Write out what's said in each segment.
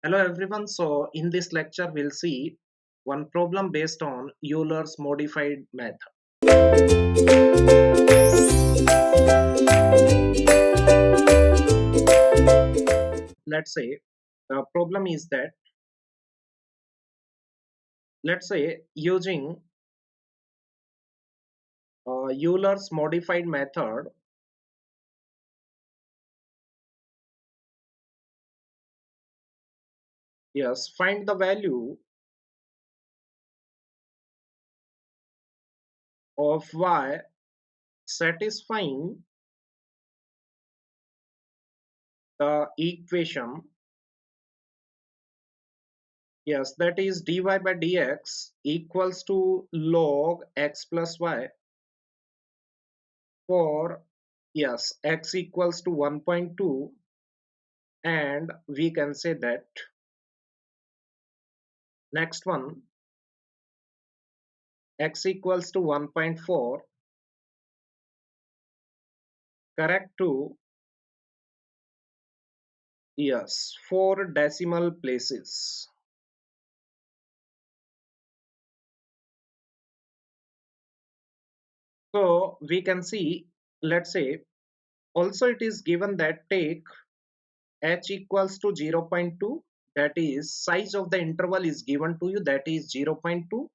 Hello everyone. So in this lecture we'll see one problem based on Euler's modified method. Let's say the problem is that let's say using Euler's modified method, yes, find the value of y satisfying the equation, yes, that is dy by dx equals to log x plus y for, yes, x equals to 1.2, and we can say that next one x equals to 1.4 correct to, yes, 4 decimal places. So we can see, let's say, also it is given that take h equals to 0.2, that is size of the interval is given to you, that is 0.2,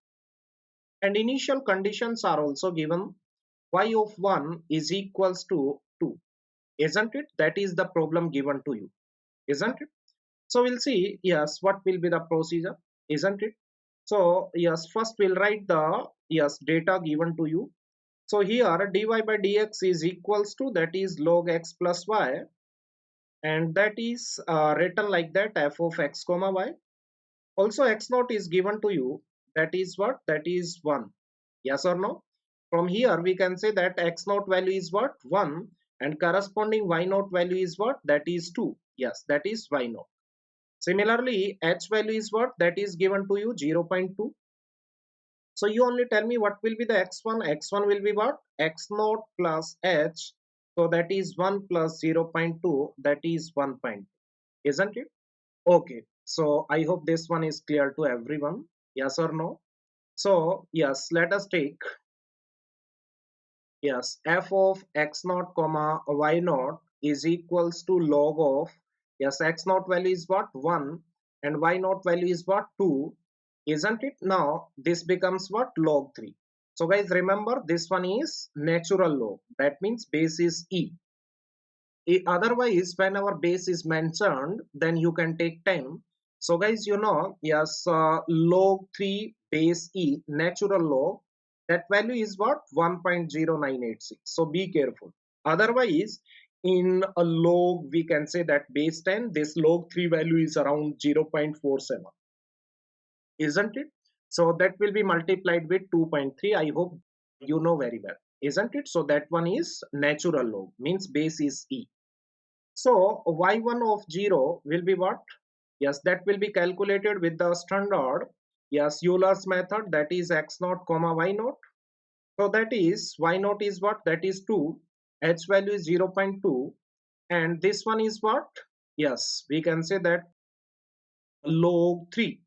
and initial conditions are also given. Y of 1 is equals to 2, isn't it? That is the problem given to you, isn't it? So we'll see, yes, what will be the procedure, isn't it? So yes, first we'll write the, yes, data given to you. So here dy by dx is equals to, that is log x plus y, and that is written like that, f of x comma y. Also x naught is given to you, that is what, that is 1, yes or no? From here we can say that x naught value is what, 1, and corresponding y naught value is what, that is 2, yes, that is y naught. Similarly, h value is what, that is given to you 0.2. So you only tell me what will be the x1. X1 will be what, x naught plus h. So that is 1 plus 0.2, that is 1.2, isn't it? Okay. So I hope this one is clear to everyone. Yes or no? So yes, let us take, yes, f of x naught comma y naught is equals to log of, yes, x naught value is what, 1, and y naught value is what, 2, isn't it? Now this becomes what, log 3. So guys, remember this one is natural log, that means base is e. Otherwise when our base is mentioned, then you can take 10. So guys, yes, log 3 base e natural log, that value is what, 1.0986. So be careful. Otherwise in a log we can say that base 10, this log 3 value is around 0.47, isn't it? So that will be multiplied with 2.3. I hope you know very well, isn't it? So that one is natural log, means base is e. So y1 of 0 will be what? Yes, that will be calculated with the standard, yes, Euler's method, that is x naught comma y naught. So that is y naught is what? That is 2. H value is 0.2. And this one is what? Yes, we can say that log 3,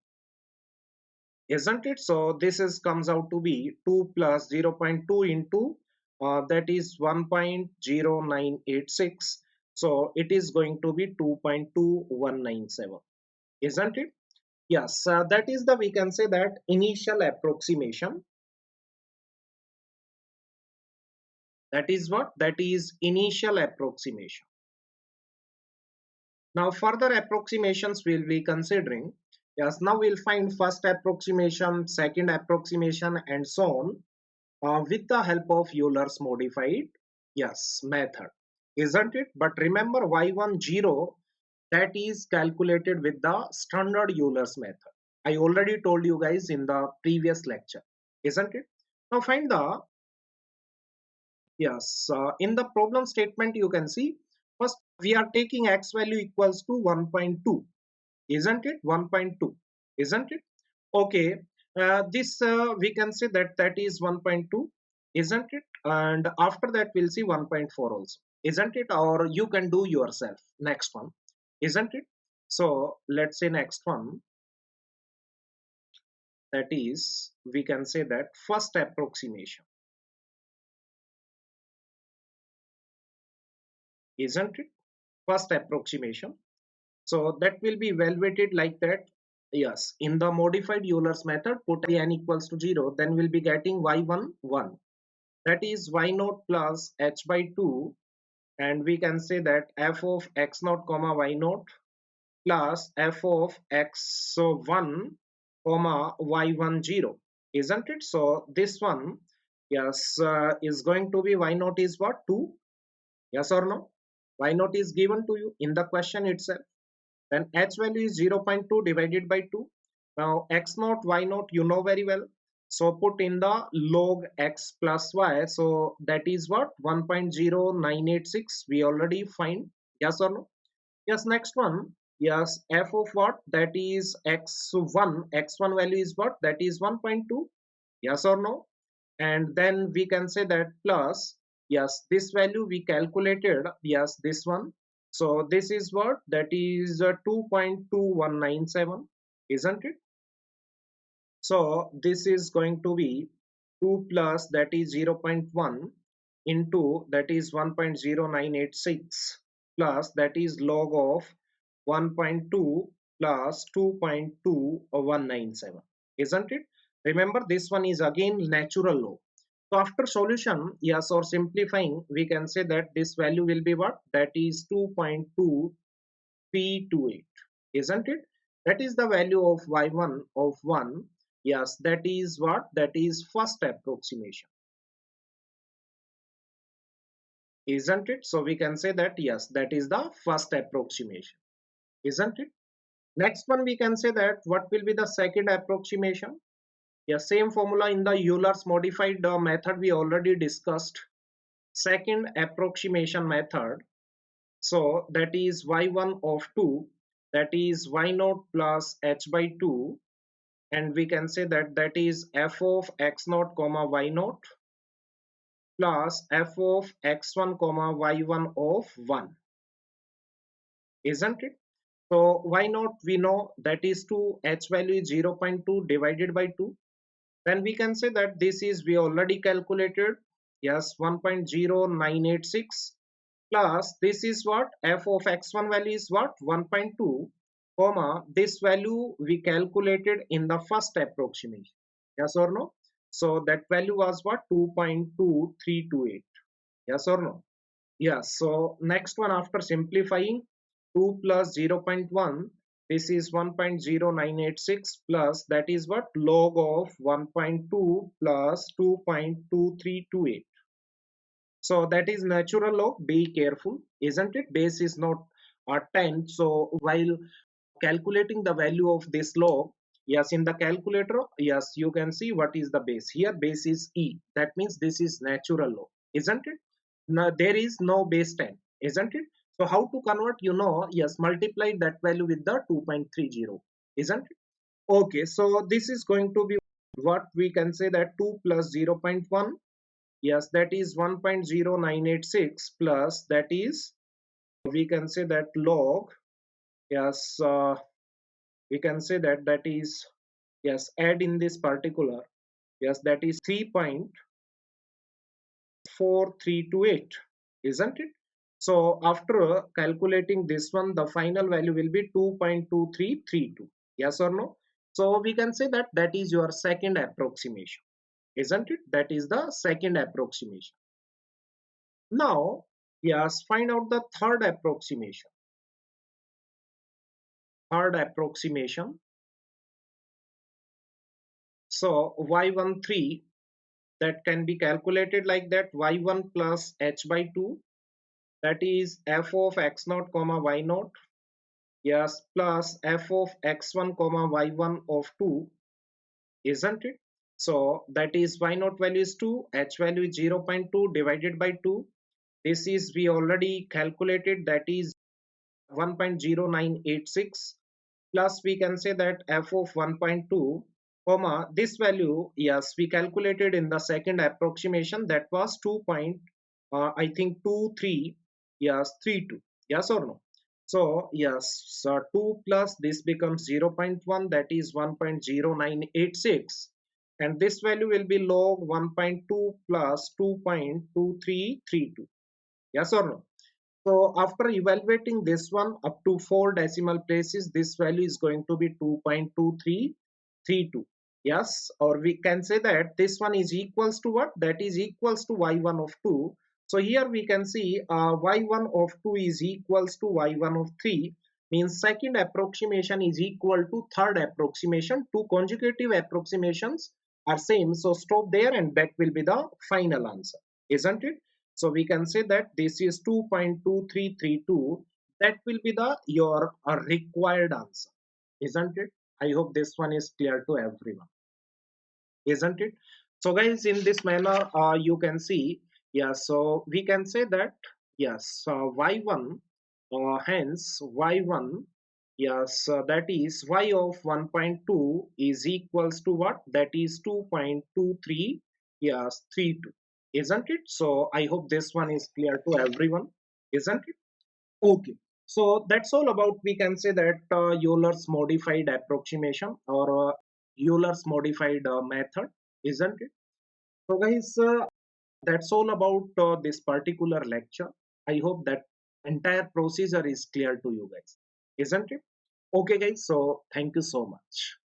isn't it? So this is comes out to be 2 plus 0.2 into that is 1.0986. So it is going to be 2.2197, isn't it? Yes, that is the, we can say that initial approximation. That is what? That is initial approximation. Now further approximations we'll be considering. Yes, now we'll find first approximation, second approximation, and so on, with the help of Euler's modified, yes, method, isn't it? But remember y10, that is calculated with the standard Euler's method. I already told you guys in the previous lecture, isn't it? Now find the, yes, in the problem statement you can see, first we are taking x value equals to 1.2, isn't it? 1.2, isn't it? Okay, this we can say that that is 1.2, isn't it? And after that we'll see 1.4 also, isn't it? Or you can do yourself next one, isn't it? So let's say next one, that is, we can say that first approximation, isn't it? First approximation. So that will be evaluated like that. Yes, in the modified Euler's method, put n equals to 0, then we'll be getting y1 1. That is y naught plus h by 2, and we can say that f of x naught comma y naught plus f of x1 comma y1 0, isn't it? So this one, yes, is going to be y naught is what, 2? Yes or no? Y naught is given to you in the question itself. Then h value is 0.2 divided by 2. Now x naught, y naught, you know very well. So put in the log x plus y. So that is what, 1.0986. We already find. Yes or no? Yes, next one. Yes, f of what? That is x1. x1 value is what? That is 1.2. Yes or no? And then we can say that plus, yes, this value we calculated, yes, this one. So this is what? That is 2.2197, isn't it? So this is going to be 2 plus, that is 0.1, into, that is 1.0986, plus, that is log of 1.2 plus 2.2197, isn't it? Remember, this one is again natural log. So after solution, yes, or simplifying, we can say that this value will be what? That is 2.2328, isn't it? That is the value of y1 of 1. Yes, that is what? That is first approximation, isn't it? So we can say that yes, that is the first approximation, isn't it? Next one, we can say that what will be the second approximation? Yeah, same formula in the Euler's modified method we already discussed. Second approximation method. So that is y1 of 2, that is y naught plus h by 2, and we can say that that is f of x naught comma y naught plus f of x1 comma y1 of 1, isn't it? So y naught we know that is 2, h value is 0.2 divided by 2. Then we can say that this is we already calculated, yes, 1.0986, plus this is what, f of x1 value is what, 1.2, comma this value we calculated in the first approximation, yes or no? So that value was what, 2.2328, yes or no? Yes. So next one, after simplifying, 2 plus 0.1, this is 1.0986, plus, that is what, log of 1.2 plus 2.2328. So that is natural log. Be careful, isn't it? Base is not 10. So while calculating the value of this log, yes, in the calculator, yes, you can see what is the base. Here base is e. That means this is natural log, isn't it? Now there is no base 10, isn't it? So how to convert, you know? Yes, multiply that value with the 2.30, isn't it? Okay, so this is going to be what we can say, that 2 plus 0.1, yes, that is 1.0986, plus, that is, we can say that log, yes, we can say that that is, yes, add in this particular, yes, that is 3.4328, isn't it? So after calculating this one, the final value will be 2.2332, yes or no? So we can say that that is your second approximation, isn't it? That is the second approximation. Now, yes, find out the third approximation. Third approximation. So y13, that can be calculated like that, y1 plus h by 2, that is f of x naught comma y naught, yes, plus f of x1 comma y1 of 2, isn't it? So that is y naught value is 2, h value is 0.2 divided by 2. This is we already calculated, that is 1.0986, plus we can say that f of 1.2, comma this value, yes, we calculated in the second approximation, that was 2. I think 23, yes, 32, yes or no? So yes, so 2 plus this becomes 0.1, that is 1.0986, and this value will be log 1.2 plus 2.2332. Yes or no? So after evaluating this one up to 4 decimal places, this value is going to be 2.2332. Yes, or we can say that this one is equals to what? That is equals to y1 of 2. So here we can see y1 of 2 is equals to y1 of 3, means second approximation is equal to third approximation. Two consecutive approximations are same. So stop there and that will be the final answer, isn't it? So we can say that this is 2.2332. That will be the your required answer, isn't it? I hope this one is clear to everyone, isn't it? So guys, in this manner, you can see, yeah. So we can say that yes, y1, hence y1, yes, that is y of 1.2 is equals to what? That is 2.23, yes, 32, isn't it? So I hope this one is clear to everyone, isn't it? Okay. So that's all about, we can say that Euler's modified approximation, or Euler's modified method, isn't it? So guys, that's all about this particular lecture. I hope that entire procedure is clear to you guys, isn't it? Okay guys, so thank you so much.